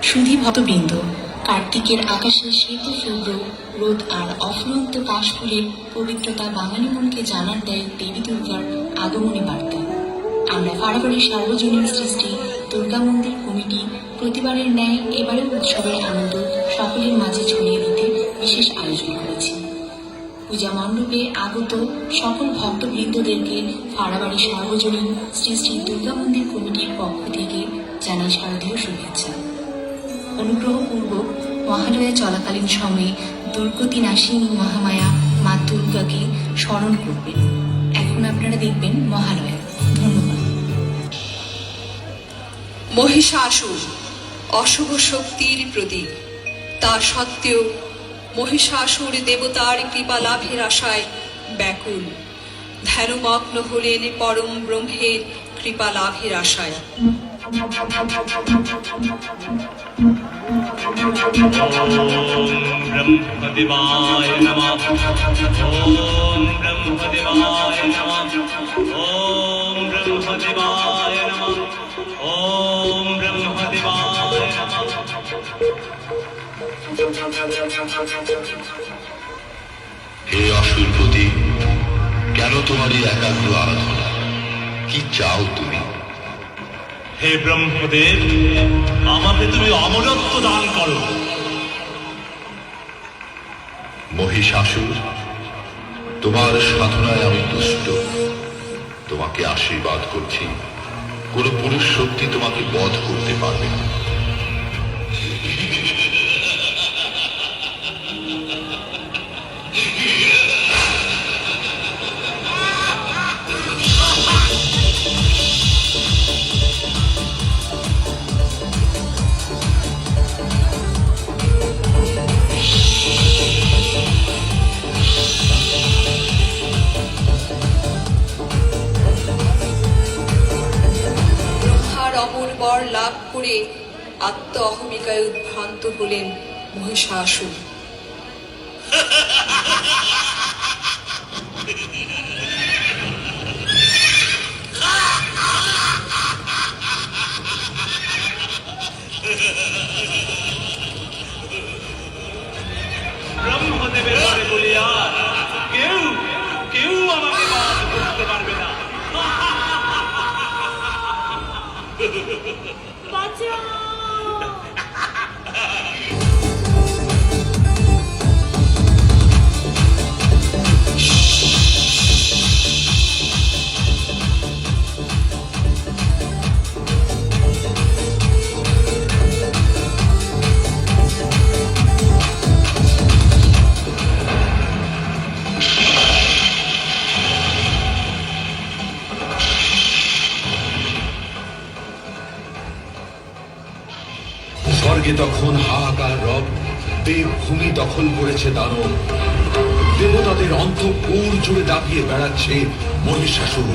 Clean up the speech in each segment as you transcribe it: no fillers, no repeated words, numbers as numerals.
সুধী ভক্তবৃন্দ, কার্তিকের আকাশে শ্বেত শুভ্র রোদ আর অফুরন্ত কাশফুলের পবিত্রতা বাঙালি মনকে জানার দেয় দেবী দুর্গার আগমনী বার্তা। আমরা ফাড়াবাড়ির সার্বজনীন সৃষ্টি দুর্গা মন্দির কমিটি প্রতিবারের ন্যায় এবারেও উৎসবের আনন্দ সকলের মাঝে ছড়িয়ে দিতে বিশেষ আয়োজন করেছি। পূজা মণ্ডপে আগত সকল ভক্তবৃন্দদেরকে ফাড়াবাড়ি সার্বজনীন সৃষ্টি দুর্গা মন্দির কমিটির পক্ষ থেকে জানাই শারদীয় শুভেচ্ছা। অনুগ্রহপূর্বক মহালয়া চলাকালীন সময়ে দুর্গতি নাশিনী মহামায়া মা দুর্গাকে স্মরণ করবেন। এখন আপনারা দেখবেন মহালয়া। ধন্যবাদ। মহিষাসুর অশুভ শক্তির প্রতীক, তা সত্ত্বেও মহিষাসুর দেবতার কৃপা লাভের আশায় ব্যাকুল। ধ্যানমগ্ন হলেন পরম ব্রহ্মের কৃপা লাভের আশায়। ব্রহ্মদেবায় নমঃ। ওম ব্রহ্মদেবায় নমঃ। ওম ব্রহ্মদেবায় নমঃ। ওম ব্রহ্মদেবায় নমঃ। হে অসুরপতি, কেন তোমার এই একাগ্র আরাধনা? কি চাও তুমি? হে ব্রহ্মদেব, আমাকে তুমি অমরত্ব দান করো। মহিষাসুর, তোমার সাধনায় আমি তুষ্ট। তোমাকে আশীর্বাদ করছি, কোন পুরুষ শক্তি তোমাকে বধ করতে পারবে না। অমর বর লাভ করে আত্ম অহমিকায় উদ্ভ্রান্ত হলেন মহিষাসুর। ব্রহ্মদেবের বারে বলিয়া কেউ কেউ আমাকে বধ করতে পারবে না। স্বর্গে তখন হাহাকার রব, দেবভূমি দখল করেছে দানব। দেবতাদের অন্তঃপুর জুড়ে দাপিয়ে বেড়াচ্ছে মহিষাসুর।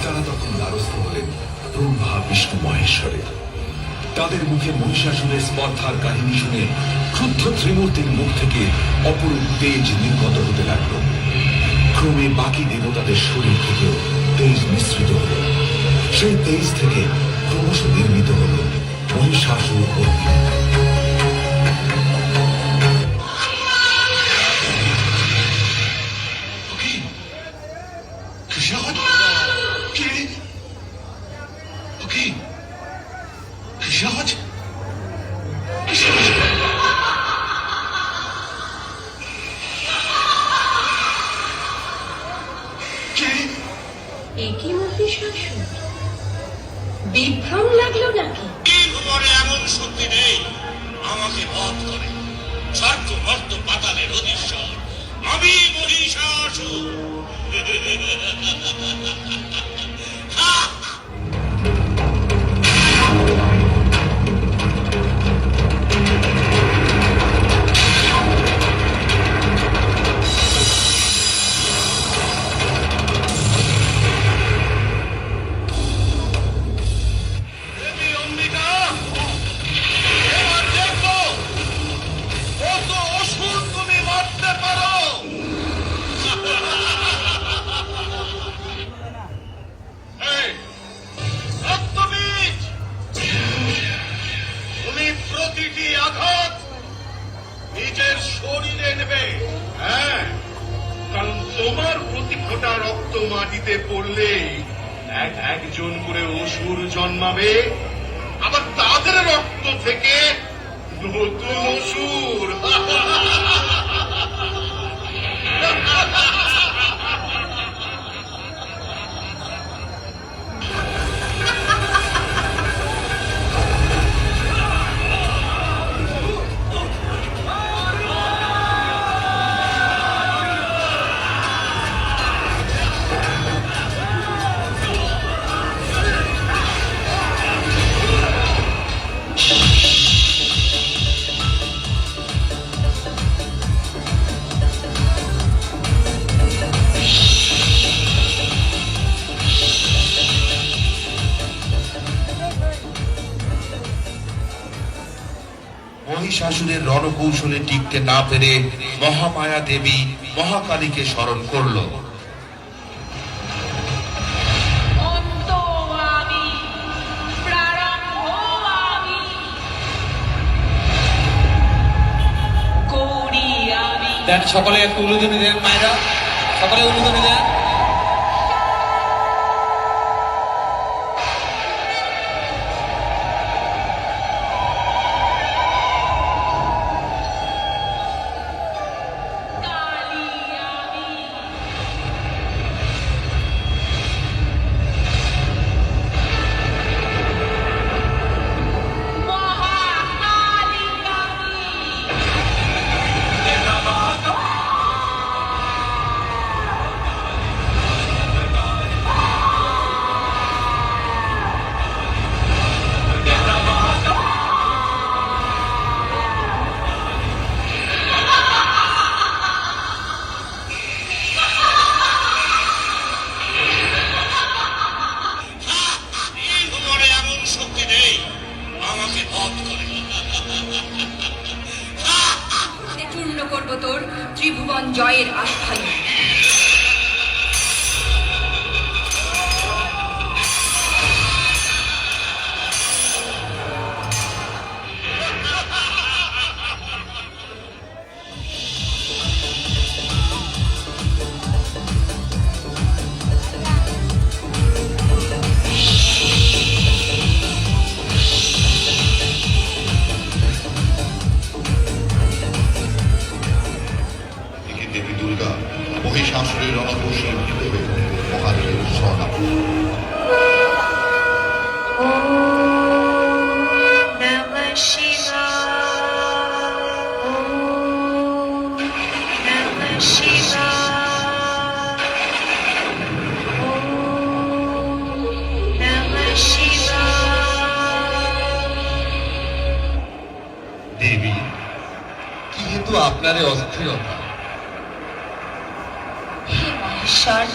তারা তখন দ্বারস্থ হলেন ব্রহ্মা বিষ্ণু মহেশ্বরের। তাদের মুখে মহিষাসুরের স্পর্ধার কাহিনী শুনে ক্রুদ্ধ ত্রিমূর্তির মুখ থেকে অপরূপ তেজ নির্গত হতে লাগল। ক্রমে বাকি দেবতাদের শরীর থেকেও তেজ মিশ্রিত হল। সেই তেজ থেকে ক্রমশ নির্মিত হল মহিষাসুর অগ্নি। একই মহিষাসুর, বিভ্রম লাগলো নাকি? এমন শক্তি নেই আমাকে বধ করে। স্বর্গ মর্ত পাতালের অধীশ্বর আমি মহিষাসুর। মাটিতে পড়লে একজন করে অসুর জন্মাবে, আবার তাদের রক্ত থেকে নতুন অসুর। মহিষাসুরের রণকৌশলে টিকতে না পেরে মহামায়া দেবী মহাকালীকে স্মরণ করল। দেন সকলে একটু উলুধ্বনি দেন, মায়েরা সকলে উলুধ্বনি দেন। এই ভুবনে এমন শক্তি নেই আমাকে বধ করে। চূর্ণ করব তোর ত্রিভুবন জয়ের আস্থানে। দেবী দুর্গা মহিষাসুরের রণকৌশল বিরুদ্ধে মহাদেবের শরণাপন্ন। নমঃ শিবায়, ওম নমঃ শিবায়, ওম নমঃ শিবায়। দেবী, কি হেতু আপনারে অস্থিরতা? হে মহেশ্বর,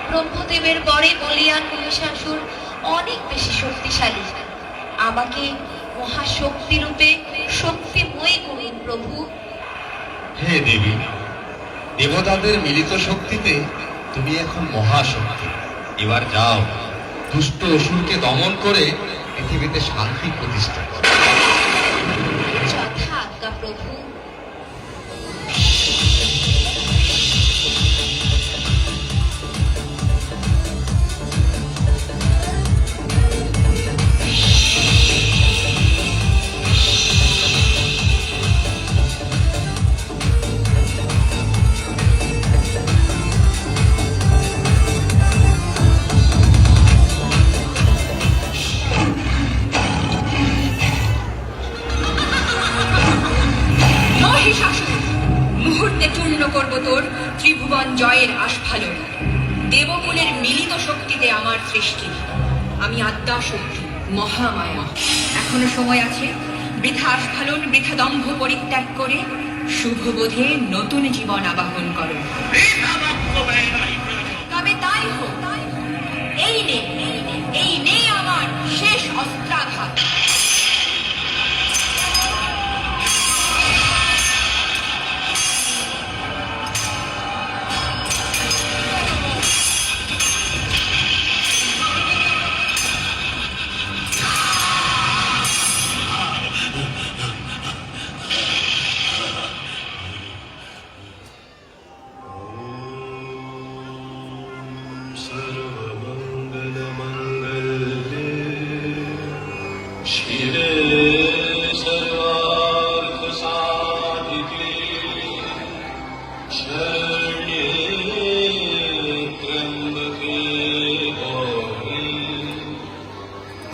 ব্রহ্মদেবের বরে বলিয়ান মহিষাসুর অনেক বেশি শক্তিশালী। আমাকে মহাশক্তি রূপে শক্তিময়ী করুন প্রভু। হে দেবী, দেবতাদের মিলিত শক্তিতে তুমি এখন মহাশক্তি। এবার যাও, দুষ্ট অসুরকে দমন করে পৃথিবীতে শান্তি প্রতিষ্ঠা করো। যথা আজ্ঞা প্রভু। মুহূর্তে চূর্ণ করব তোর ত্রিভুবন জয়ের আস্ফালন। দেবকুলের মিলিত শক্তিতে আমার সৃষ্টি। আমি আদ্যা শক্তি, মহামায়া। এখনো সময় আছে, বৃথা আস্ফালন, বৃথা দম্ভ পরিত্যাগ করে শুভবোধে নতুন জীবন আবাহন করো। তবে তাই হোক। এই নে আমার শেষ অস্ত্রাঘাত। सर्वमङ्गलमङ्गल्ये शिवे सर्वार्थसाधिके शरण्ये त्र्यम्बके गौरी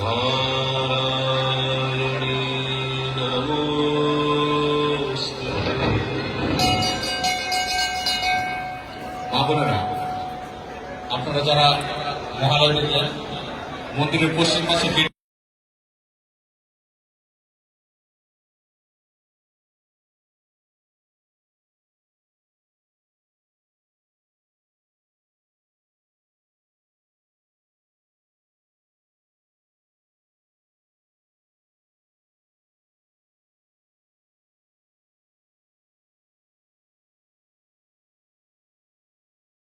नारायणी नमोऽस्तुते। মা বোনেরা, আপনারা যারা মহালয়া দেখলেন, মন্দিরের পশ্চিম পাশে